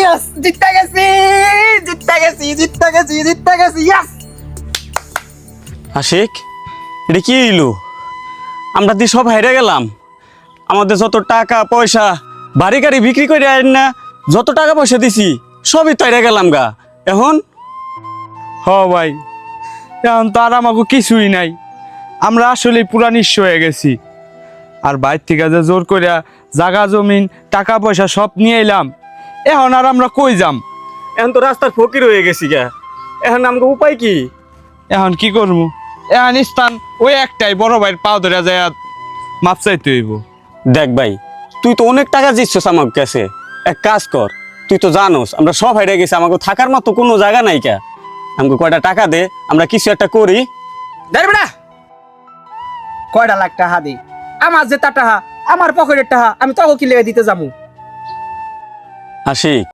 Yes জিততে গেছি জিততে গেছি জিততে গেছি জিততে গেছি ইয়েস। আশিক, এটা কি হইলো? আমরা দিয়ে সব হেরে গেলাম। আমাদের যত টাকা পয়সা বাড়ি গাড়ি বিক্রি করে আইন না, যত টাকা পয়সা দিছি সবই তো হেরে গেলাম গা। এখন হ ভাই, এখন তো আর আমাকে কিছুই নাই। আমরা আসলে পুরা নিঃস্ব হয়ে গেছি। আর বাইর থেকে যে জোর করিয়া জাগা জমিন টাকা পয়সা সব নিয়ে এলাম, এখন আর আমরা কই যাম? এখন তো রাস্তার ফকির হয়ে গেছি গা। এখন আমাকে উপায় কি? এখন কি করবো? এখন স্থান ওই একটাই, বড় ভাইয়ের পাও ধরে যায় মাপ চাইতে হইব। দেখ ভাই, তুই তো অনেক টাকা দিচ্ছিস আমার কাছে। এক কাজ কর, তুই তো জানোস আমরা সব হেরে গেছি, আমাকে থাকার মতো কোনো জায়গা নাই কা। আমাকে কয়টা টাকা দে, আমরা কিছু একটা করি। দেখ বেটা, কয়টা লাখ টাকা দি? আমার যে টাকা, আমার পকেটের টাকা, আমি তোকে কি লেগে দিতে যাবো? আশিক,